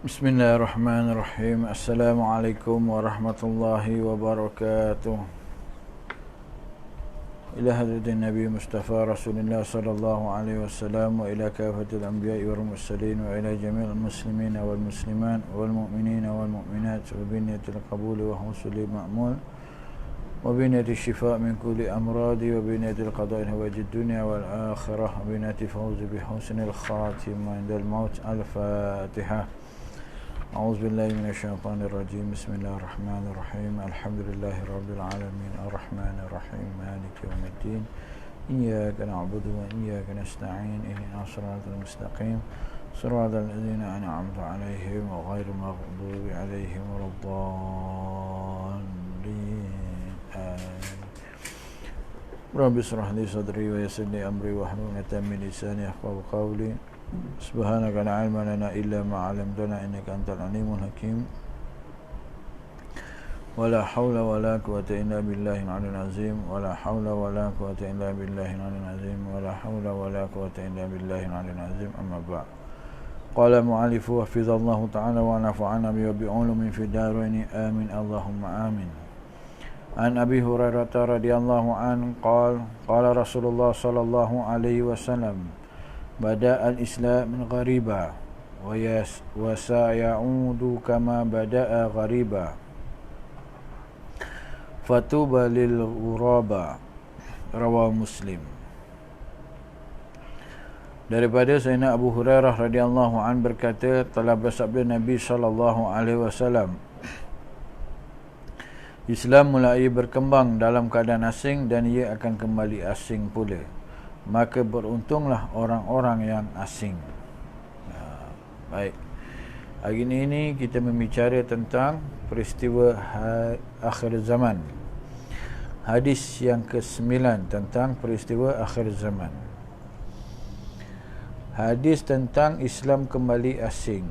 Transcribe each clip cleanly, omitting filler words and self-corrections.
Bismillahirrahmanirrahim. Assalamualaikum warahmatullahi wabarakatuh. Ila hadratin Nabi Mustafa Rasulullah sallallahu alaihi wasallam wa ila kafatil anbiya'i wal mursalin wa ila jami'il muslimin wal muslimat wal mu'minin wal mu'minat wa bi niyyatil qabul wa husnul ma'mul wa bi niyyatil shifa' min kulli amradi wa bi niyyatil qada'i hawajid dunya wal akhirah wa bi niyyatil fawz bi husnil khatimah indal maut. Al-Fatihah. أعوذ بالله من الشيطان الرجيم. بسم الله الرحمن الرحيم. الحمد لله رب العالمين الرحمن الرحيم مالك يوم الدين إياك نعبد وإياك نستعين اهدنا الصراط المستقيم صراط الذين أنعمت عليهم غير المغضوب عليهم ولا الضالين آمين. رب اشرح لي صدري ويسر لي أمري واحلل عقدة من لساني يفقهوا قولي. Subhanaka la ilma lana illa ma 'allamtana innaka antal alimul hakim. Wala haula wala quwwata illa billahil 'aliyyil azim. Wala haula wala quwwata illa billahil 'aliyyil azim. Wala haula wala quwwata illa billahil 'aliyyil azim. Amma ba'd. Qala mu'allifu hafizallahu ta'ala wa nafa'ana bi ulumin fid darain amin Allahumma amin. An Abi Hurairah radhiyallahu an qala Rasulullah sallallahu alaihi wasallam Bada al-Islam ghariba wa sayaudu kama bada'a ghariba fatuba lil ghuraba. Rawahu Muslim. Daripada Sayyidina Abu Hurairah radhiyallahu an berkata, telah bersabda Nabi sallallahu alaihi wasallam, Islam mulai berkembang dalam keadaan asing dan ia akan kembali asing pula. Maka beruntunglah orang-orang yang asing. Baik. Hari ini kita membicara tentang peristiwa akhir zaman. Hadis yang ke-9 tentang peristiwa akhir zaman. Hadis tentang Islam kembali asing.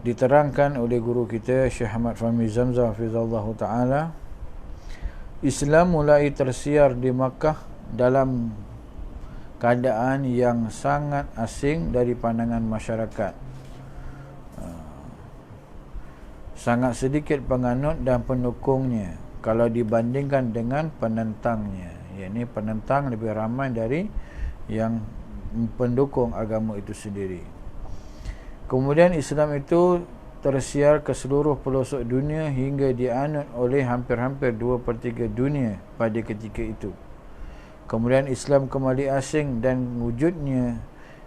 Diterangkan oleh guru kita Syekh Ahmad Fahmi Zamzam hafizallahu taala, Islam mulai tersiar di Makkah dalam keadaan yang sangat asing dari pandangan masyarakat. Sangat sedikit penganut dan pendukungnya kalau dibandingkan dengan penentangnya. Yakni penentang lebih ramai dari yang pendukung agama itu sendiri. Kemudian Islam itu tersiar ke seluruh pelosok dunia hingga dianut oleh hampir-hampir 2/3 dunia pada ketika itu. Kemudian Islam kembali asing dan wujudnya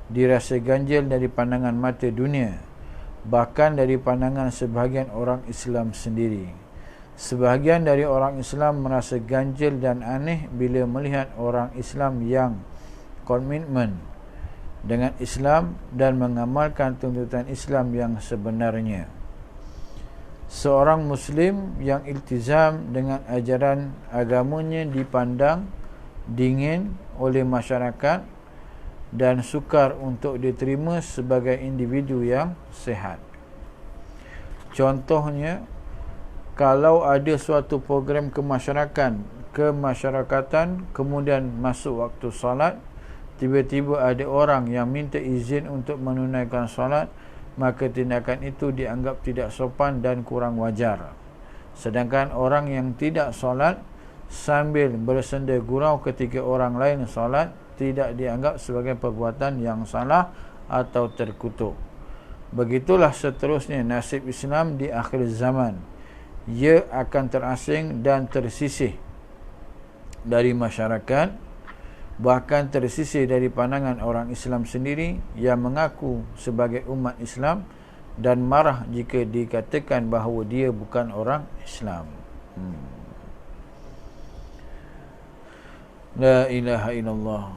dirasa ganjil dari pandangan mata dunia, bahkan dari pandangan sebahagian orang Islam sendiri. Sebahagian dari orang Islam merasa ganjil dan aneh bila melihat orang Islam yang komitmen dengan Islam dan mengamalkan tuntutan Islam yang sebenarnya. Seorang Muslim yang iltizam dengan ajaran agamanya dipandang dingin oleh masyarakat dan sukar untuk diterima sebagai individu yang sihat. Contohnya, kalau ada suatu program kemasyarakatan kemudian masuk waktu salat, tiba-tiba ada orang yang minta izin untuk menunaikan solat, maka tindakan itu dianggap tidak sopan dan kurang wajar. Sedangkan orang yang tidak solat sambil bersenda gurau ketika orang lain solat tidak dianggap sebagai perbuatan yang salah atau terkutuk. Begitulah seterusnya nasib Islam di akhir zaman. Ia akan terasing dan tersisih dari masyarakat, bahkan tersisih dari pandangan orang Islam sendiri yang mengaku sebagai umat Islam dan marah jika dikatakan bahawa dia bukan orang Islam. La ilaha illallah.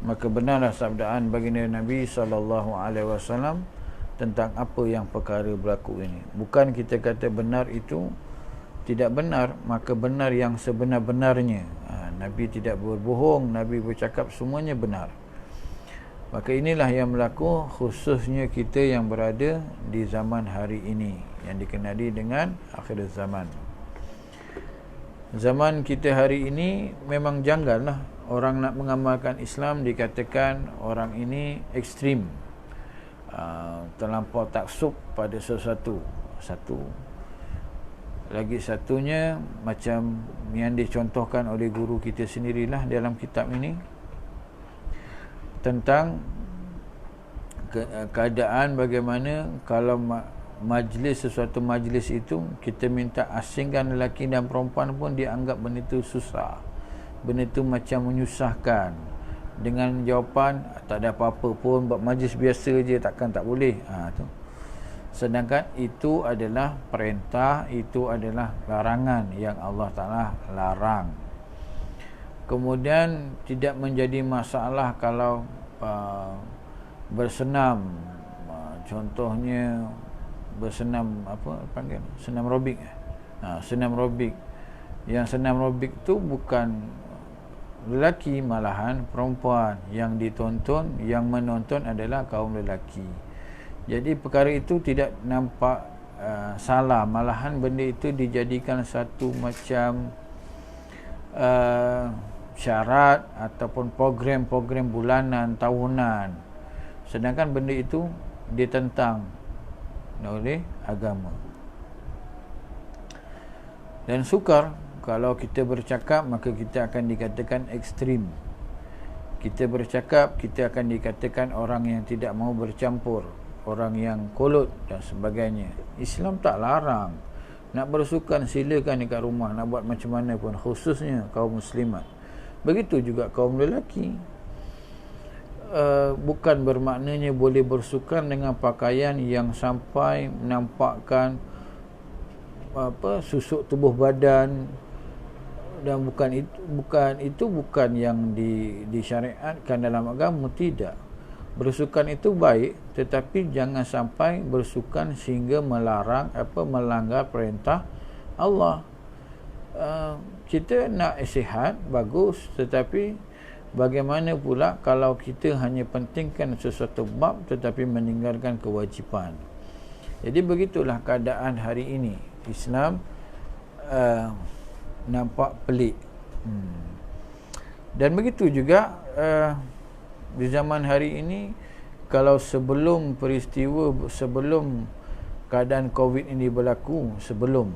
Maka benarlah sabdaan baginda Nabi SAW tentang apa yang perkara berlaku ini. Bukan kita kata benar itu tidak benar, maka benar yang sebenar-benarnya. Nabi tidak berbohong, Nabi bercakap semuanya benar. Maka inilah yang berlaku khususnya kita yang berada di zaman hari ini, yang dikenali dengan akhir zaman. Zaman kita hari ini memang janggal lah. orang nak mengamalkan Islam dikatakan orang ini ekstrim, terlampau taksub pada sesuatu. Lagi satunya macam yang dicontohkan oleh guru kita sendirilah dalam kitab ini, tentang keadaan bagaimana kalau sesuatu majlis itu kita minta asingkan lelaki dan perempuan pun dianggap benda itu susah, benda itu macam menyusahkan, dengan jawapan tak ada apa-apa pun, buat majlis biasa je, takkan tak boleh. Tu. Sedangkan itu adalah perintah, itu adalah larangan yang Allah Ta'ala larang. Kemudian tidak menjadi masalah kalau bersenam, contohnya bersenam senam robik. Senam robik, yang senam robik tu bukan lelaki, malahan perempuan yang ditonton, yang menonton adalah kaum lelaki. Jadi perkara itu tidak nampak salah, malahan benda itu dijadikan satu macam syarat ataupun program-program bulanan, tahunan, sedangkan benda itu ditentang oleh agama. Dan sukar, kalau kita bercakap maka kita akan dikatakan ekstrim. Kita bercakap, kita akan dikatakan orang yang tidak mau bercampur, orang yang kolot dan sebagainya. Islam tak larang. Nak bersukan silakan dekat rumah, nak buat macam mana pun, khususnya kaum muslimat. Begitu juga kaum lelaki. Bukan bermaknanya boleh bersukan dengan pakaian yang sampai menampakkan susuk tubuh badan, dan bukan yang disyariatkan dalam agama. Tidak. Bersukan itu baik, tetapi jangan sampai bersukan sehingga melanggar perintah Allah. Kita nak sihat, bagus, tetapi bagaimana pula kalau kita hanya pentingkan sesuatu bab tetapi meninggalkan kewajipan. Jadi begitulah keadaan hari ini. Islam nampak pelik. Dan begitu juga di zaman hari ini, kalau sebelum keadaan COVID ini berlaku, sebelum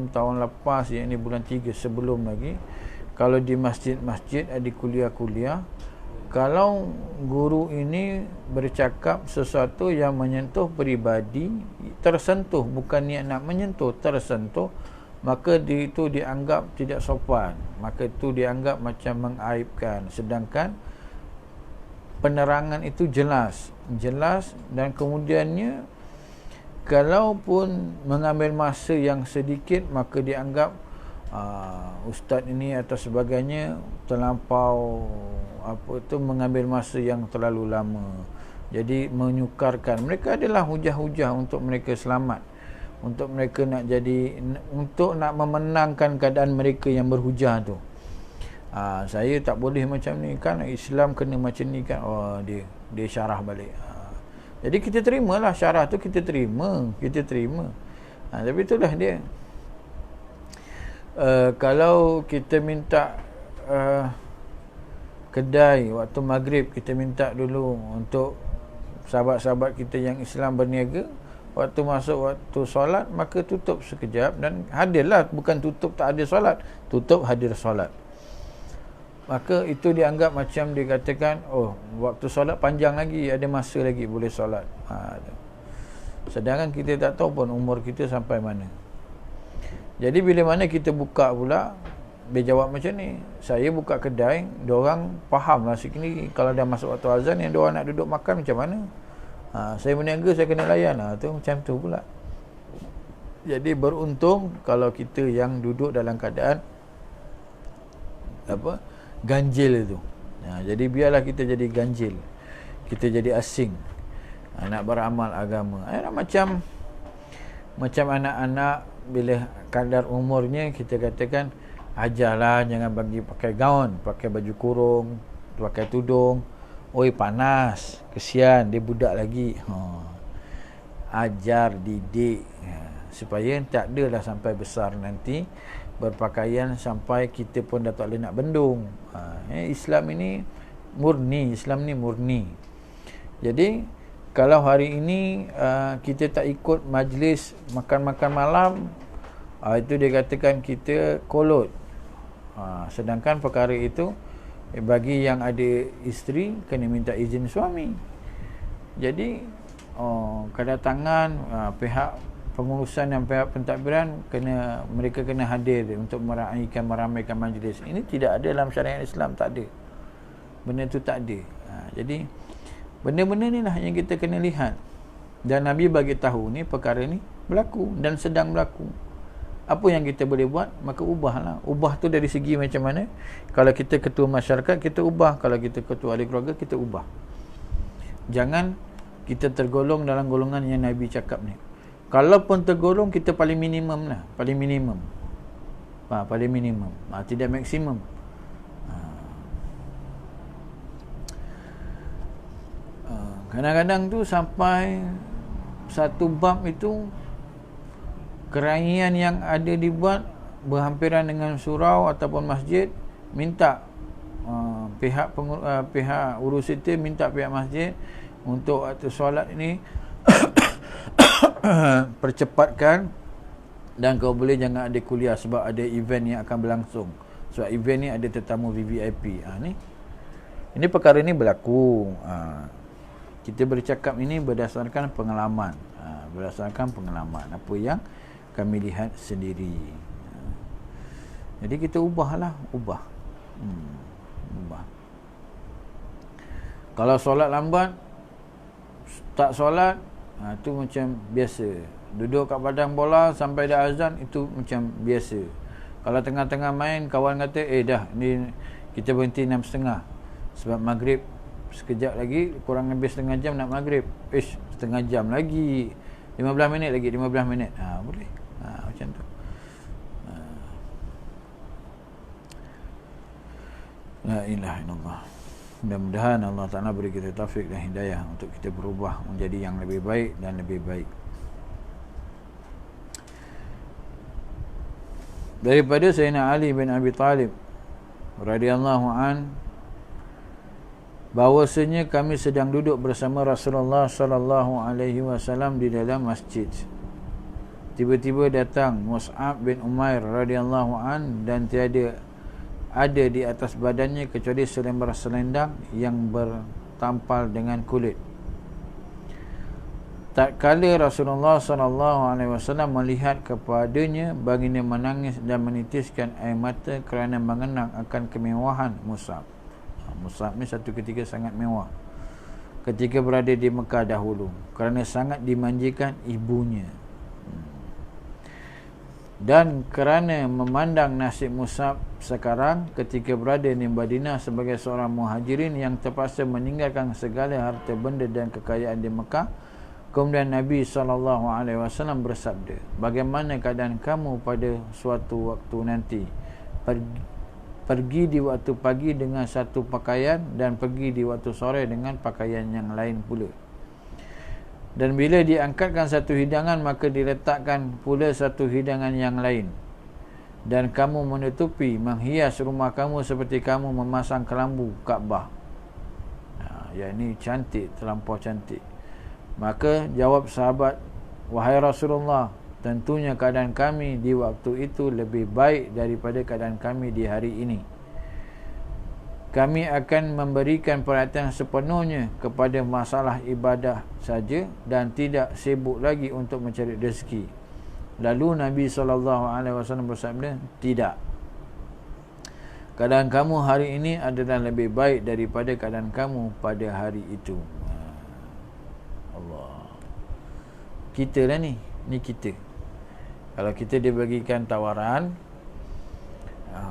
tahun lepas, yakni bulan 3 sebelum lagi, kalau di masjid-masjid ada kuliah-kuliah, kalau guru ini bercakap sesuatu yang menyentuh peribadi, tersentuh, bukan niat nak menyentuh, tersentuh, maka itu dianggap tidak sopan, maka itu dianggap macam mengaibkan. Sedangkan penerangan itu jelas, dan kemudiannya kalaupun mengambil masa yang sedikit, maka dianggap ustaz ini atau sebagainya terlampau mengambil masa yang terlalu lama. Jadi menyukarkan. Mereka adalah hujah-hujah untuk mereka selamat, untuk mereka untuk nak memenangkan keadaan mereka yang berhujah tu. Saya tak boleh macam ni kan, Islam kena macam ni kan. Dia syarah balik. Jadi kita terimalah syarah tu, kita terima. Tapi itulah dia. Kalau kita minta kedai waktu maghrib, kita minta dulu untuk sahabat-sahabat kita yang Islam berniaga, waktu masuk waktu solat, maka tutup sekejap dan hadirlah, bukan tutup tak hadir solat, tutup hadir solat. Maka itu dianggap macam dikatakan, waktu solat panjang lagi, ada masa lagi boleh solat. Sedangkan kita tak tahu pun umur kita sampai mana. Jadi bila mana kita buka pula, dia jawab macam ni, saya buka kedai, diorang faham lah sikit kalau dah masuk waktu azan, yang diorang nak duduk makan macam mana. Saya berniaga, saya kena layan. Tu macam tu pula. Jadi beruntung kalau kita yang duduk dalam keadaan ganjil itu. Jadi biarlah kita jadi ganjil, kita jadi asing, nak beramal agama. Macam anak-anak, bila kadar umurnya kita katakan ajarlah, jangan bagi pakai gaun, pakai baju kurung, pakai tudung. Oi panas, kesian dia budak lagi. Ajar, didik, supaya tak adalah sampai besar nanti berpakaian sampai kita pun dah tak boleh nak bendung. Islam ini murni. Jadi kalau hari ini kita tak ikut majlis makan-makan malam, itu dia katakan kita kolot. Sedangkan perkara itu bagi yang ada isteri kena minta izin suami. Jadi kedatangan pihak pengurusan dan pihak pentadbiran mereka kena hadir untuk meramaikan majlis. Ini tidak ada dalam syariat Islam, tak ada. Benda tu tak ada. Jadi benda-benda ni lah yang kita kena lihat. Dan Nabi bagi tahu ni perkara ni berlaku dan sedang berlaku. Apa yang kita boleh buat, maka ubahlah. Ubah tu dari segi macam mana? Kalau kita ketua masyarakat, kita ubah. Kalau kita ketua ahli keluarga, kita ubah. Jangan kita tergolong dalam golongan yang Nabi cakap ni. Kalaupun tergolong, kita paling minimum lah. Paling minimum. Tidak maksimum. Kadang-kadang tu sampai satu bab itu keraian yang ada dibuat berhampiran dengan surau ataupun masjid, minta pihak urus itu minta pihak masjid untuk waktu solat ini percepatkan, dan kau boleh jangan ada kuliah sebab ada event yang akan berlangsung. Sebab event ni ada tetamu VVIP. Ini perkara ni berlaku. Kita bercakap ini berdasarkan pengalaman. Berdasarkan pengalaman apa yang kami lihat sendiri. Jadi kita ubah. Kalau solat lambat, tak solat, itu macam biasa. Duduk kat padang bola sampai dah azan, itu macam biasa. Kalau tengah-tengah main, kawan kata, dah ni kita berhenti 6.30 sebab maghrib sekejap lagi, kurang lebih setengah jam nak maghrib. Setengah jam lagi, 15 minit lagi, 15 minit. Boleh. Macam tu. La ilaha illallah. Mudah-mudahan Allah Ta'ala beri kita taufik dan hidayah untuk kita berubah menjadi yang lebih baik dan lebih baik. Daripada Sayyidina Ali bin Abi Talib radhiyallahu an, bahawasanya kami sedang duduk bersama Rasulullah sallallahu alaihi wasallam di dalam masjid. Tiba-tiba datang Mus'ab bin Umair radhiyallahu an, dan tiada ada di atas badannya kecuali selembar selendang yang bertampal dengan kulit. Tatkala Rasulullah SAW melihat kepadanya, baginda menangis dan menitiskan air mata kerana mengenang akan kemewahan Mus'ab. Mus'ab ni satu ketika sangat mewah ketika berada di Mekah dahulu, kerana sangat dimanjakan ibunya. Dan kerana memandang nasib Mus'ab sekarang ketika berada di Madinah sebagai seorang muhajirin yang terpaksa meninggalkan segala harta benda dan kekayaan di Mekah, kemudian Nabi SAW bersabda, bagaimana keadaan kamu pada suatu waktu nanti? Pergi di waktu pagi dengan satu pakaian dan pergi di waktu sore dengan pakaian yang lain pula. Dan bila diangkatkan satu hidangan, maka diletakkan pula satu hidangan yang lain. Dan kamu menutupi, menghias rumah kamu seperti kamu memasang kelambu Kaabah. Yang ini cantik, terlampau cantik. Maka jawab sahabat, wahai Rasulullah, tentunya keadaan kami di waktu itu lebih baik daripada keadaan kami di hari ini. Kami akan memberikan perhatian sepenuhnya kepada masalah ibadah saja dan tidak sibuk lagi untuk mencari rezeki. Lalu Nabi SAW bersabda, tidak. Keadaan kamu hari ini adalah lebih baik daripada keadaan kamu pada hari itu. Allah. Kita lah ni kita. Kalau kita dibagikan tawaran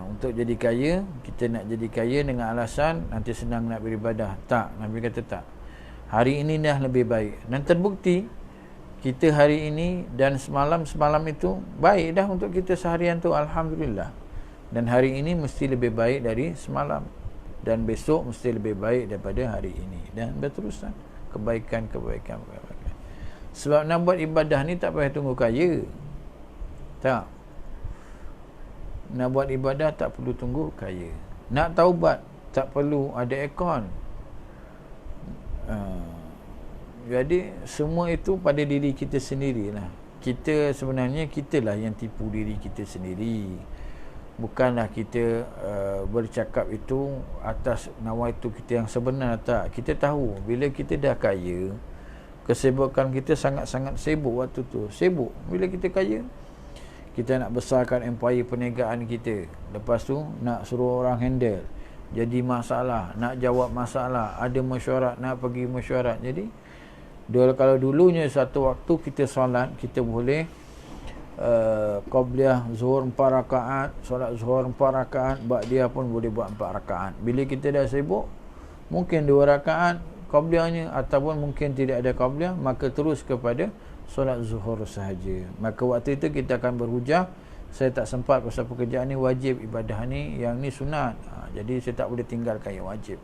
untuk jadi kaya, kita nak jadi kaya dengan alasan nanti senang nak beribadah. Tak, Nabi kata tak. Hari ini dah lebih baik. Dan terbukti kita hari ini dan semalam itu baik dah untuk kita seharian tu, alhamdulillah. Dan hari ini mesti lebih baik dari semalam, dan besok mesti lebih baik daripada hari ini, dan berterusan kebaikan. Sebab nak buat ibadah ni tak payah tunggu kaya. Tak. Nak buat ibadah tak perlu tunggu kaya. Nak taubat tak perlu ada aircon. Jadi semua itu pada diri kita sendirilah. Kita sebenarnya kitalah yang tipu diri kita sendiri. Bukanlah kita bercakap itu atas nawaitu kita yang sebenar, tak. Kita tahu bila kita dah kaya, kesibukan kita sangat-sangat sibuk waktu tu. Sibuk bila kita kaya, kita nak besarkan empire perniagaan kita. Lepas tu nak suruh orang handle, jadi masalah, nak jawab masalah, ada mesyuarat, nak pergi mesyuarat. Jadi kalau dulunya satu waktu kita solat, kita boleh qabliyah zuhur 4 rakaat, solat zuhur 4 rakaat, ba'diyah pun boleh buat 4 rakaat. Bila kita dah sibuk, mungkin 2 rakaat qabliyahnya, ataupun mungkin tidak ada qabliyah, maka terus kepada solat zuhur sahaja. Maka waktu itu kita akan berhujah, saya tak sempat pasal pekerjaan ni wajib, ibadah ni, yang ni sunat. Jadi saya tak boleh tinggalkan yang wajib.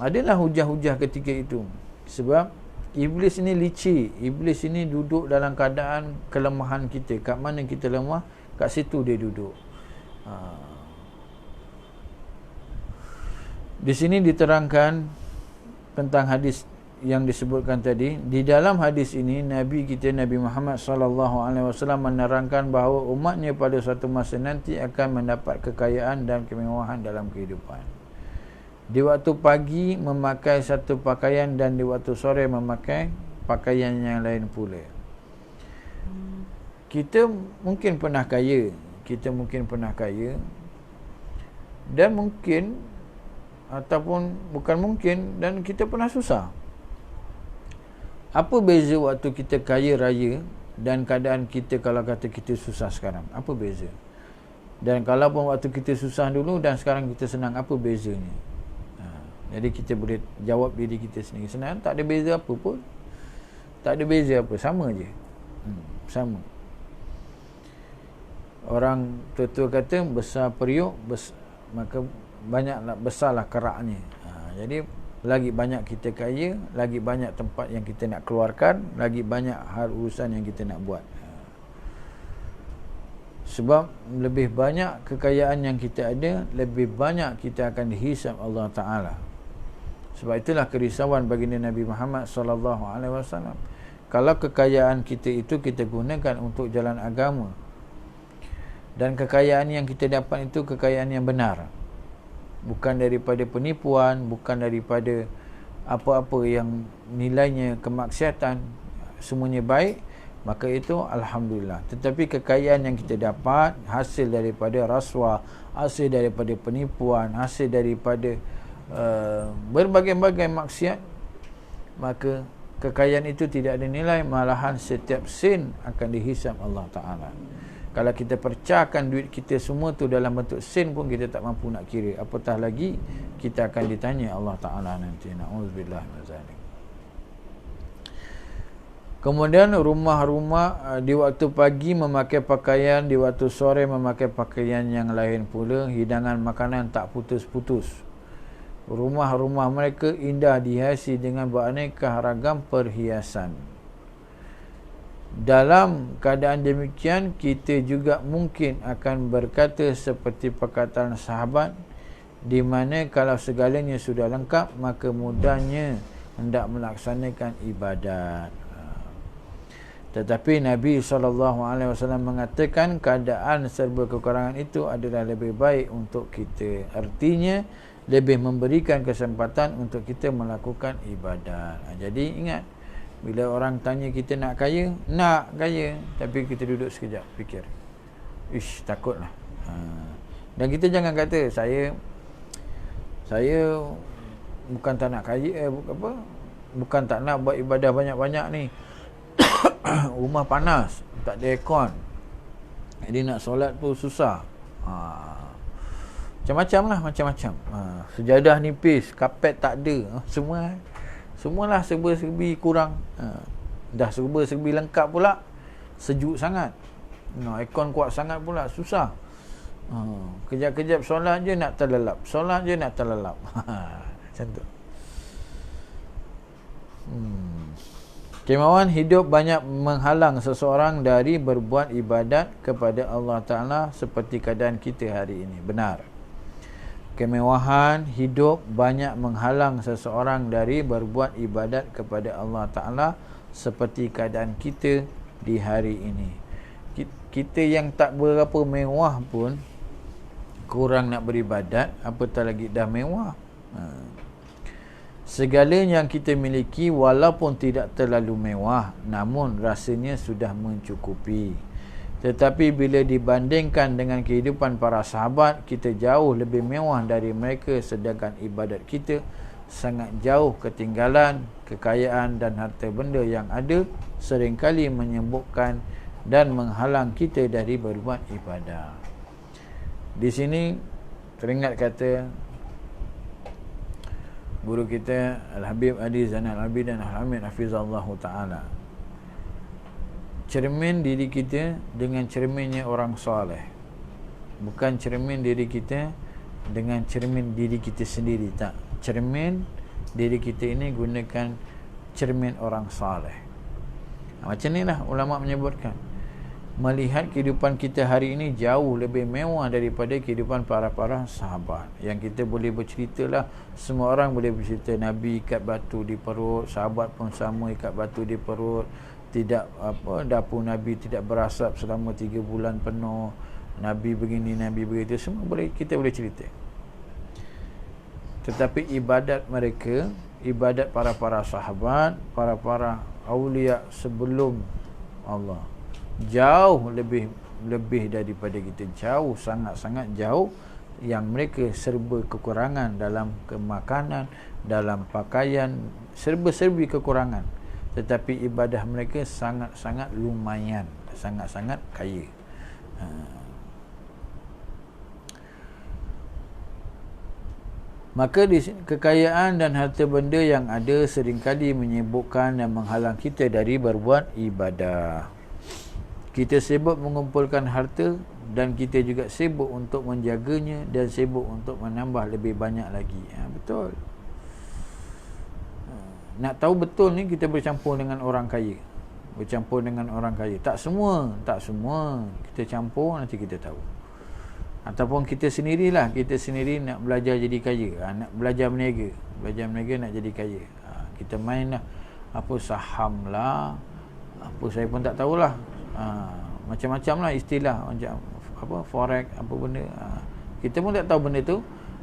Adalah hujah-hujah ketika itu. Sebab iblis ini licik. Iblis ini duduk dalam keadaan kelemahan kita. Kat mana kita lemah, kat situ dia duduk. Di sini diterangkan tentang hadis yang disebutkan tadi. Di dalam hadis ini Nabi kita, Nabi Muhammad SAW menerangkan bahawa umatnya pada suatu masa nanti akan mendapat kekayaan dan kemewahan dalam kehidupan. Di waktu pagi memakai satu pakaian dan di waktu sore memakai pakaian yang lain pula. Kita mungkin pernah kaya, dan mungkin, ataupun bukan mungkin, dan kita pernah susah. Apa beza waktu kita kaya raya dan keadaan kita kalau kata kita susah sekarang? Apa beza? Dan kalau pun waktu kita susah dulu dan sekarang kita senang, apa bezanya? Jadi kita boleh jawab diri kita sendiri. Senang, tak ada beza apa pun. Tak ada beza apa, sama je. Sama. Orang tua-tua kata besar periuk, maka banyaklah, besarlah keraknya. Jadi lagi banyak kita kaya, lagi banyak tempat yang kita nak keluarkan, lagi banyak hal urusan yang kita nak buat. Sebab lebih banyak kekayaan yang kita ada, lebih banyak kita akan dihisab Allah Ta'ala. Sebab itulah kerisauan baginda Nabi Muhammad SAW. Kalau kekayaan kita itu kita gunakan untuk jalan agama, dan kekayaan yang kita dapat itu kekayaan yang benar, bukan daripada penipuan, bukan daripada apa-apa yang nilainya kemaksiatan, semuanya baik, maka itu Alhamdulillah. Tetapi kekayaan yang kita dapat hasil daripada rasuah, hasil daripada penipuan, hasil daripada berbagai-bagai maksiat, maka kekayaan itu tidak ada nilai, malahan setiap sen akan dihisab Allah Ta'ala. Kalau kita pecahkan duit kita semua tu dalam bentuk sen pun kita tak mampu nak kira, apatah lagi kita akan ditanya Allah Ta'ala nanti. Na'udzubillah min zalik. Kemudian rumah-rumah di waktu pagi memakai pakaian, di waktu sore memakai pakaian yang lain pula. Hidangan makanan tak putus-putus. Rumah-rumah mereka indah dihiasi dengan beraneka ragam perhiasan. Dalam keadaan demikian, kita juga mungkin akan berkata seperti perkataan sahabat, di mana kalau segalanya sudah lengkap, maka mudahnya hendak melaksanakan ibadat. Tetapi Nabi SAW mengatakan keadaan serba kekurangan itu adalah lebih baik untuk kita. Artinya lebih memberikan kesempatan untuk kita melakukan ibadat. Jadi ingat, bila orang tanya kita nak kaya, tapi kita duduk sekejap fikir, ish, takutlah. Dan kita jangan kata saya bukan tak nak kaya, bukan tak nak buat ibadah banyak-banyak ni. Rumah panas, tak ada aircon, jadi nak solat pun susah. Macam-macam. Sejadah nipis, kapet tak ada, semualah serba-serbi kurang. Dah serba-serbi lengkap pula, sejuk sangat. Aircon kuat sangat pula, susah. Kejap-kejap solat je nak terlelap. Macam tu. Kemahuan hidup banyak menghalang seseorang dari berbuat ibadat kepada Allah Ta'ala seperti keadaan kita hari ini. Benar. Kemewahan hidup banyak menghalang seseorang dari berbuat ibadat kepada Allah Ta'ala seperti keadaan kita di hari ini. Kita yang tak berapa mewah pun kurang nak beribadat, apatah lagi dah mewah. Segala yang kita miliki walaupun tidak terlalu mewah, namun rasanya sudah mencukupi. Tetapi bila dibandingkan dengan kehidupan para sahabat, kita jauh lebih mewah dari mereka, sedangkan ibadat kita sangat jauh ketinggalan. Kekayaan dan harta benda yang ada seringkali menyembuhkan dan menghalang kita dari berbuat ibadah. Di sini teringat kata guru kita Al-Habib Adi Zainal Abidin Al-Hamid Hafizallahu Ta'ala, cermin diri kita dengan cerminnya orang soleh, bukan cermin diri kita dengan cermin diri kita sendiri. Tak, cermin diri kita ini gunakan cermin orang soleh. Macam ni lah ulama menyebutkan, melihat kehidupan kita hari ini jauh lebih mewah daripada kehidupan para sahabat. Yang kita boleh bercerita lah, semua orang boleh bercerita, Nabi ikat batu di perut, sahabat pun sama ikat batu di perut, tidak dapur Nabi tidak berasap selama 3 bulan penuh, Nabi begini, Nabi begitu, semua kita boleh cerita. Tetapi ibadat mereka, ibadat para sahabat, para awliya sebelum Allah, jauh lebih daripada kita, jauh, sangat-sangat jauh, yang mereka serba kekurangan dalam kemakanan, dalam pakaian, serba-serbi kekurangan, tetapi ibadah mereka sangat-sangat lumayan, sangat-sangat kaya. Maka kekayaan dan harta benda yang ada seringkali menyibukkan dan menghalang kita dari berbuat ibadah. Kita sibuk mengumpulkan harta dan kita juga sibuk untuk menjaganya dan sibuk untuk menambah lebih banyak lagi. Betul. Nak tahu betul ni, kita bercampur dengan orang kaya. Bercampur dengan orang kaya. Tak semua. Kita campur, nanti kita tahu. Ataupun kita sendirilah, kita sendiri nak belajar jadi kaya. Nak belajar berniaga. Belajar berniaga nak jadi kaya. Kita main lah. Apa saham lah. Apa saya pun tak tahulah. Macam-macam lah istilah, macam apa forex, apa benda, kita pun tak tahu benda tu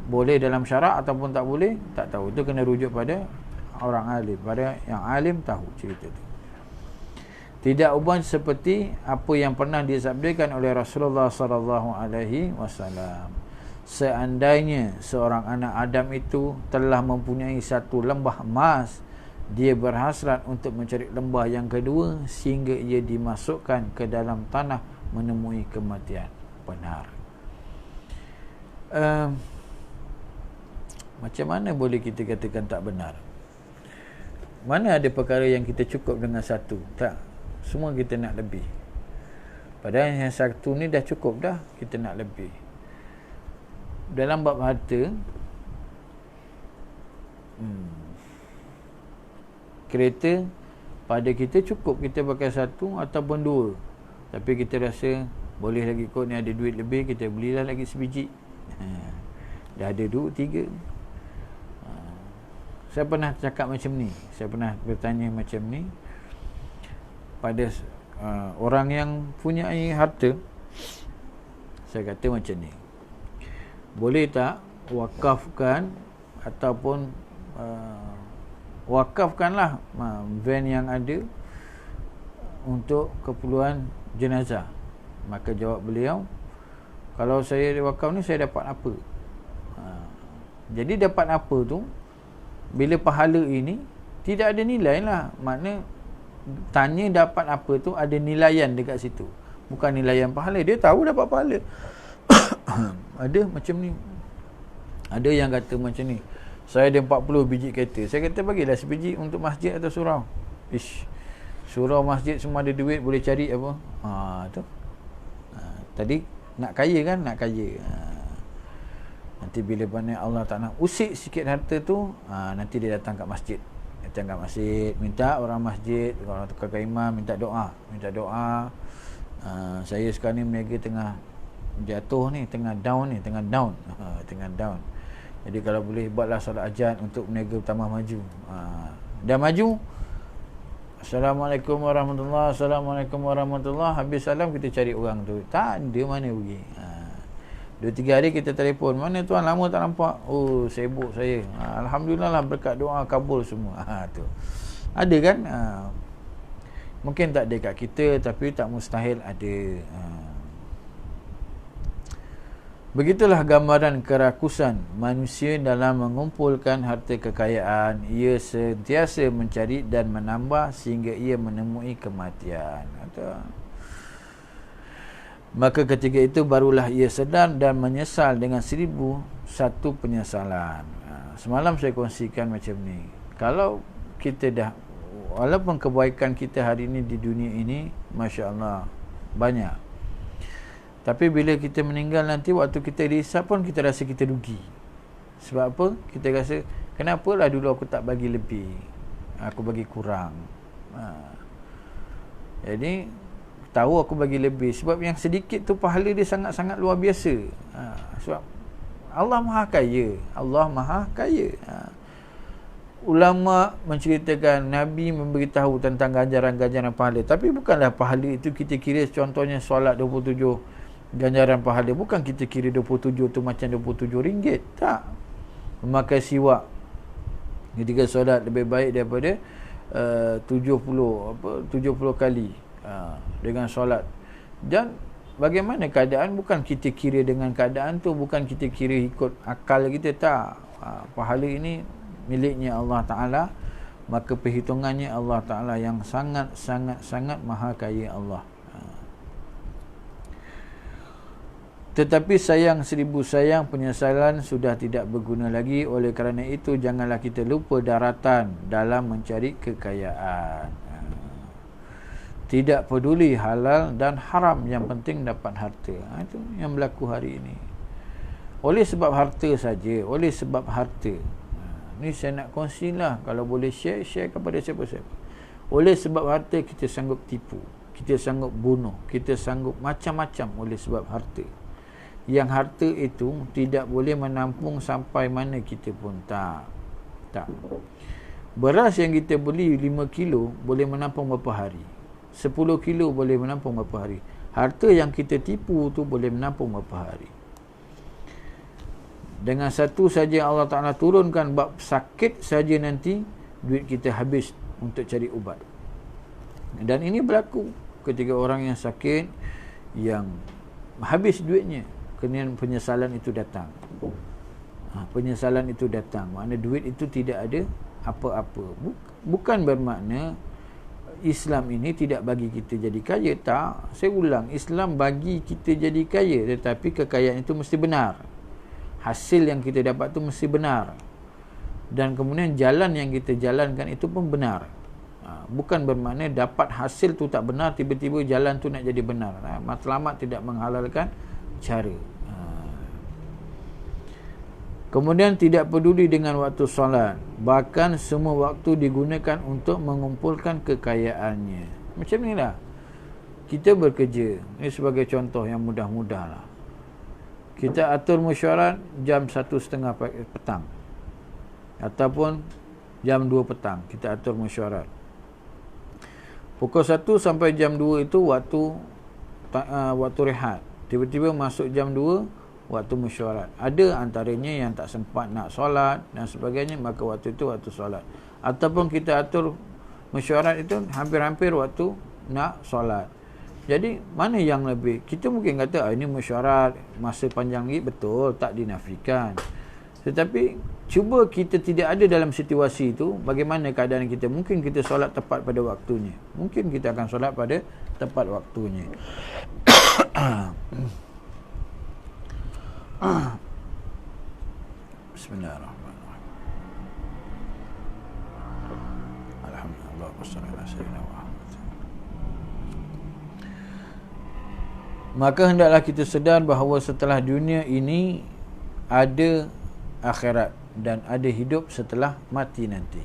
boleh dalam syarak ataupun tak boleh, tak tahu. Itu kena rujuk pada orang alim, pada yang alim tahu cerita tu. Tidak ubah seperti apa yang pernah disabdakan oleh Rasulullah sallallahu alaihi wasallam. Seandainya seorang anak Adam itu telah mempunyai satu lembah emas, dia berhasrat untuk mencari lembah yang kedua sehingga ia dimasukkan ke dalam tanah menemui kematian. Benar. Macam mana boleh kita katakan tak benar? Mana ada perkara yang kita cukup dengan satu? Tak. Semua kita nak lebih. Padahal yang satu ni dah cukup dah, kita nak lebih. Dalam bab harta, kereta pada kita cukup kita pakai satu ataupun dua, tapi kita rasa boleh lagi kot, ni ada duit lebih, kita belilah lagi sebiji. Dah ada 2, 3. Saya pernah cakap macam ni, saya pernah bertanya macam ni pada orang yang punya harta. Saya kata macam ni, boleh tak wakafkan ataupun wakafkanlah van yang ada untuk keperluan jenazah. Maka jawab beliau, kalau saya wakaf ni saya dapat apa? Jadi dapat apa tu, bila pahala ini tidak ada nilai lah. Makna tanya dapat apa tu, ada nilaian dekat situ, bukan nilaian pahala. Dia tahu dapat pahala. Ada macam ni, ada yang kata macam ni, saya ada 40 biji kereta. Saya kata bagilah sebiji untuk masjid atau surau. Surau masjid semua ada duit, boleh cari apa. Tu tadi nak kaya kan, nak kaya. Nanti bila mana Allah tak nak usik sikit harta tu, nanti dia datang kat masjid. Macam kat masjid, minta orang masjid, orang tukar imam minta doa. Saya sekarang ni meniaga tengah jatuh ni, tengah down. Tengah down. Jadi kalau boleh buatlah solat hajat untuk meniaga tambah maju. Dah maju, Assalamualaikum warahmatullahi, Assalamualaikum warahmatullahi. Habis salam kita cari orang tu, tak ada mana pergi. 2-3 hari kita telefon, mana tuan, lama tak nampak. Oh, sibuk saya. Alhamdulillah lah, berkat doa kabul semua. Tu ada kan. Mungkin tak ada kat kita, tapi tak mustahil ada. Begitulah gambaran kerakusan manusia dalam mengumpulkan harta kekayaan. Ia sentiasa mencari dan menambah sehingga ia menemui kematian. Maka ketika itu barulah ia sedar dan menyesal dengan 1001 penyesalan. Semalam saya kongsikan macam ni. Kalau kita dah, walaupun kebaikan kita hari ini di dunia ini, Masya Allah, banyak. Tapi bila kita meninggal nanti, waktu kita dihisap pun kita rasa kita rugi. Sebab apa? Kita rasa, kenapalah dulu aku tak bagi lebih, aku bagi kurang. Jadi tahu aku bagi lebih, sebab yang sedikit tu pahala dia sangat-sangat luar biasa. Sebab Allah Maha Kaya. Ulama menceritakan, Nabi memberitahu tentang ganjaran-ganjaran pahala. Tapi bukanlah pahala itu kita kira contohnya solat 27 ganjaran pahala. Bukan kita kira 27 tu macam 27 ringgit. Tak. Memakai siwak ketika solat lebih baik daripada 70 kali dengan solat. Dan bagaimana keadaan, bukan kita kira dengan keadaan tu, bukan kita kira ikut akal kita, tak. Pahala ini miliknya Allah Ta'ala, maka perhitungannya Allah Ta'ala yang sangat maha kaya Allah. Tetapi sayang 1000 sayang, penyesalan sudah tidak berguna lagi. Oleh kerana itu, janganlah kita lupa daratan dalam mencari kekayaan. Tidak peduli halal dan haram, yang penting dapat harta. Itu yang berlaku hari ini. Oleh sebab harta saja, ni saya nak kongsilah, kalau boleh share kepada siapa-siapa. Oleh sebab harta kita sanggup tipu, kita sanggup bunuh, kita sanggup macam-macam oleh sebab harta. Yang harta itu tidak boleh menampung sampai mana kita pun, tak. Beras yang kita beli 5 kilo boleh menampung berapa hari, 10 kilo boleh menampung berapa hari. Harta yang kita tipu tu boleh menampung berapa hari. Dengan satu saja Allah Ta'ala turunkan bab sakit saja, nanti duit kita habis untuk cari ubat. Dan ini berlaku ketika orang yang sakit, yang habis duitnya, kerana penyesalan itu datang. Penyesalan itu datang, makna duit itu tidak ada apa-apa. Bukan bermakna Islam ini tidak bagi kita jadi kaya, tak. Saya ulang, Islam bagi kita jadi kaya, tetapi kekayaan itu mesti benar. Hasil yang kita dapat tu mesti benar. Dan kemudian jalan yang kita jalankan itu pun benar. Bukan bermakna dapat hasil tu tak benar, tiba-tiba jalan tu nak jadi benar. Matlamat tidak menghalalkan cara. Kemudian tidak peduli dengan waktu solat, bahkan semua waktu digunakan untuk mengumpulkan kekayaannya. Macam inilah kita bekerja. Ini sebagai contoh yang mudah-mudah lah. Kita atur mesyuarat jam 1:30 petang, ataupun jam 2 petang kita atur mesyuarat. Pukul 1 sampai jam 2 itu waktu rehat. Tiba-tiba masuk jam 2 waktu mesyuarat. Ada antaranya yang tak sempat nak solat dan sebagainya, maka waktu itu waktu solat. Ataupun kita atur mesyuarat itu hampir-hampir waktu nak solat. Jadi mana yang lebih? Kita mungkin kata ini mesyuarat masa panjang lagi, betul, tak dinafikan. Tetapi cuba kita tidak ada dalam situasi itu, bagaimana keadaan kita? Mungkin kita solat tepat pada waktunya, mungkin kita akan solat pada tepat waktunya. Bismillahirrahmanirrahim. Alhamdulillah wassalatu wassalamu ala. Maka hendaklah kita sedar bahawa setelah dunia ini ada akhirat dan ada hidup setelah mati nanti.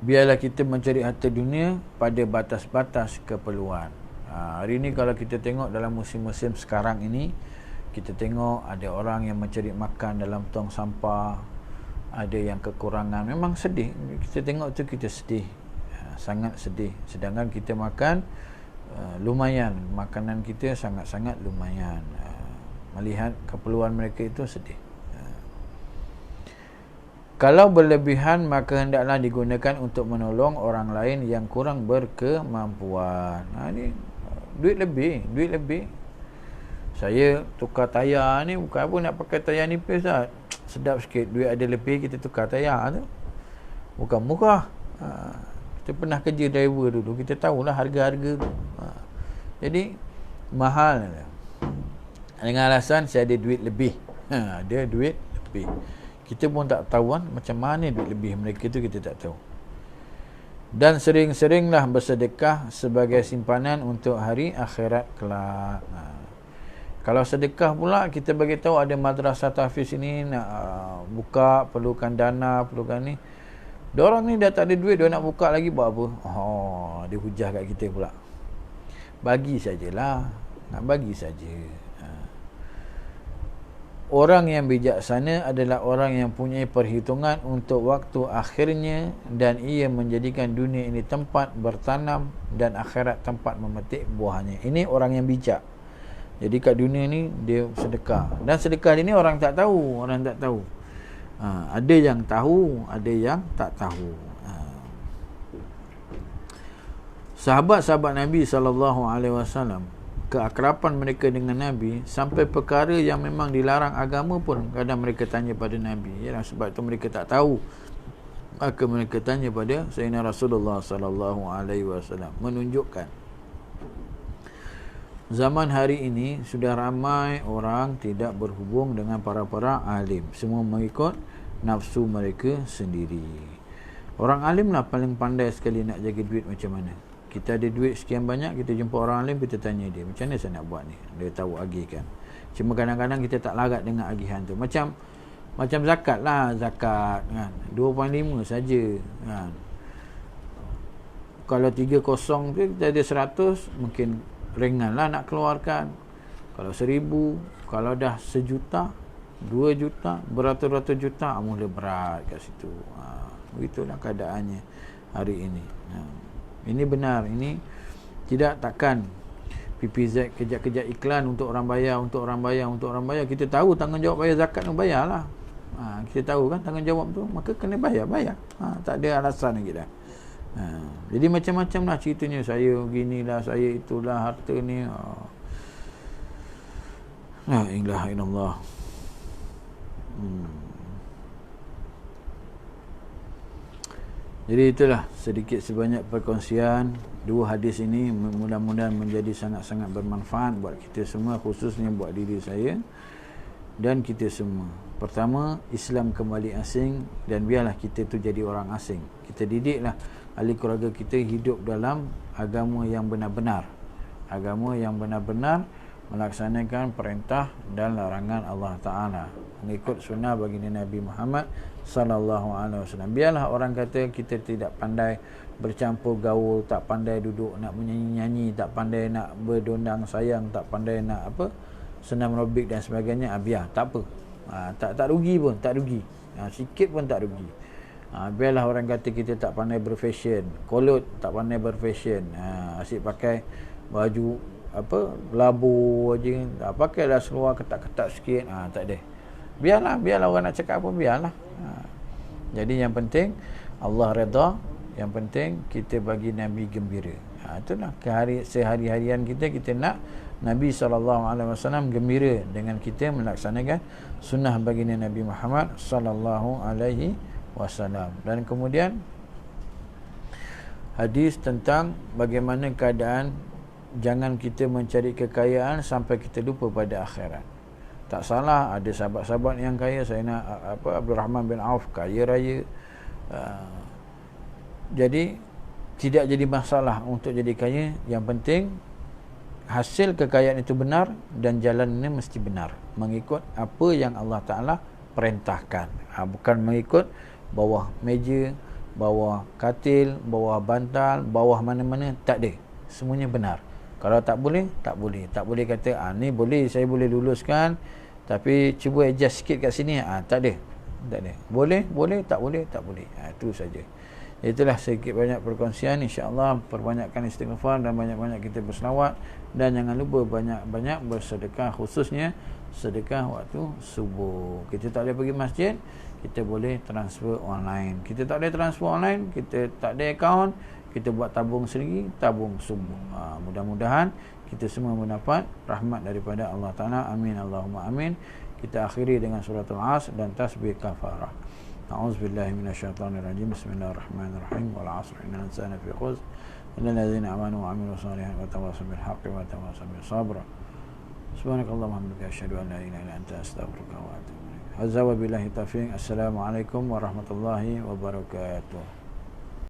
biarlah kita mencari harta dunia pada batas-batas keperluan. Hari ini kalau kita tengok dalam musim-musim sekarang ini, kita tengok ada orang yang mencari makan dalam tong sampah, ada yang kekurangan. Memang sedih. Kita tengok tu kita sedih, sangat sedih. Sedangkan kita makan lumayan, makanan kita sangat-sangat lumayan. Melihat keperluan mereka itu sedih. Kalau berlebihan, maka hendaklah digunakan untuk menolong orang lain yang kurang berkemampuan. Ni duit lebih. Saya tukar tayar ni bukan apa nak pakai tayar nipis lah. Sedap sikit, duit ada lebih, kita tukar tayar tu. Bukan murah. Kita pernah kerja driver dulu, kita tahulah harga-harga tu. Jadi mahal. Dengan alasan saya ada duit lebih. Ada duit lebih. Kita pun tak tahu kan macam mana duit lebih mereka tu, kita tak tahu. Dan sering-seringlah bersedekah sebagai simpanan untuk hari akhirat kelak. Kalau sedekah pula, kita bagi tahu ada madrasah tahfiz ini nak buka, perlukan dana, perlukan ni. Diorang ni dah tak ada duit, dia nak buka lagi buat apa? Dia hujah kat kita pula. Bagi sajalah. Nak bagi saja. Orang yang bijaksana adalah orang yang punya perhitungan untuk waktu akhirnya, dan ia menjadikan dunia ini tempat bertanam dan akhirat tempat memetik buahnya. Ini orang yang bijak. Jadi kat dunia ni dia sedekah. Dan sedekah ni orang tak tahu. Ada yang tahu, ada yang tak tahu. Sahabat-sahabat Nabi SAW, keakraban mereka dengan Nabi, sampai perkara yang memang dilarang agama pun kadang mereka tanya pada Nabi. Sebab itu mereka tak tahu, maka mereka tanya pada Sayyidina Rasulullah SAW. Menunjukkan zaman hari ini sudah ramai orang tidak berhubung dengan para-para alim. Semua mengikut nafsu mereka sendiri. Orang alim lah paling pandai sekali nak jaga duit macam mana. Kita ada duit sekian banyak, kita jumpa orang alim, kita tanya dia, macam mana saya nak buat ni? Dia tahu agihkan. Cuma kadang-kadang kita tak larat dengan agihan tu. Macam zakat lah, zakat kan, 2.5 saja kan. Kalau 30 tu kita ada 100, mungkin ringan lah nak keluarkan. Kalau 1,000, kalau dah 1 juta, 2 juta, beratus-ratus juta, mula berat kat situ. Begitulah keadaannya hari ini. Ini benar, ini tidak takkan PPZ kejap-kejap iklan untuk orang bayar. Kita tahu tanggungjawab bayar zakat tu, bayarlah. Kita tahu kan tanggungjawab tu, maka kena bayar. Tak ada alasan lagi dah. Jadi macam-macam lah ceritanya. Saya beginilah, saya itulah, harta ni. La ilaha illallah. Jadi itulah sedikit sebanyak perkongsian 2 hadis ini. Mudah-mudahan menjadi sangat-sangat bermanfaat buat kita semua, khususnya buat diri saya dan kita semua. Pertama, Islam kembali asing, dan biarlah kita tu jadi orang asing. Kita didiklah ahli keluarga kita hidup dalam agama yang benar-benar. Agama yang benar-benar melaksanakan perintah dan larangan Allah Ta'ala, mengikut sunnah baginda Nabi Muhammad SAW. Biarlah orang kata kita tidak pandai bercampur gaul, tak pandai duduk nak menyanyi-nyanyi, tak pandai nak berdondang sayang, tak pandai nak senam aerobik dan sebagainya. Biar, tak apa. Tak rugi pun, tak rugi. Sikit pun tak rugi. Biarlah orang kata kita tak pandai berfashion, kolot tak pandai berfashion, asyik pakai baju labu aja, pakailah seluar ketat-ketat sikit, tak ada. Biarlah orang nak cakap apa, biarlah. Jadi yang penting Allah redha, yang penting kita bagi Nabi gembira. Itulah sehari-harian kita nak Nabi SAW gembira dengan kita melaksanakan sunnah baginda Nabi Muhammad SAW. Dan kemudian hadis tentang bagaimana keadaan jangan kita mencari kekayaan sampai kita lupa pada akhirat. Tak salah ada sahabat-sahabat yang kaya. Saya nak Abdul Rahman bin Auf kaya raya. Jadi tidak jadi masalah untuk jadi kaya. Yang penting hasil kekayaan itu benar dan jalannya mesti benar, mengikut apa yang Allah Ta'ala perintahkan. Bukan mengikut bawah meja, bawah katil, bawah bantal, bawah mana-mana, tak ada. Semuanya benar. Kalau tak boleh, tak boleh. Tak boleh kata, ni boleh, saya boleh luluskan, tapi cuba adjust sikit kat sini. Tak ada. Tak ada. Boleh, boleh, tak boleh, tak boleh. Itu saja. Itulah sedikit banyak perkongsian. InsyaAllah perbanyakkan istighfar dan banyak-banyak kita berselawat. Dan jangan lupa banyak-banyak bersedekah, khususnya sedekah waktu subuh. Kita tak boleh pergi masjid, kita boleh transfer online. Kita tak boleh transfer online, kita tak ada akaun, kita buat tabung sendiri, tabung subuh. Mudah-mudahan kita semua mendapat rahmat daripada Allah Ta'ala. Amin Allahumma amin. Kita akhiri dengan suratul Asr dan tasbih kafarah. A'udzubillahi minasyaitonirrajim. Bismillahirrahmanirrahim. Wal 'asr innal insana fi khusr illa allazina amanu wa 'amilus solihati wa tawassaw bil haqqi wa tawassaw bis sabr. Subhanakallahumma wa bihamdika asyhadu an la ilaha illa anta astaghfiruka wa atubu ilaik. Azza wa billahi taufiq. Assalamualaikum warahmatullahi wabarakatuh.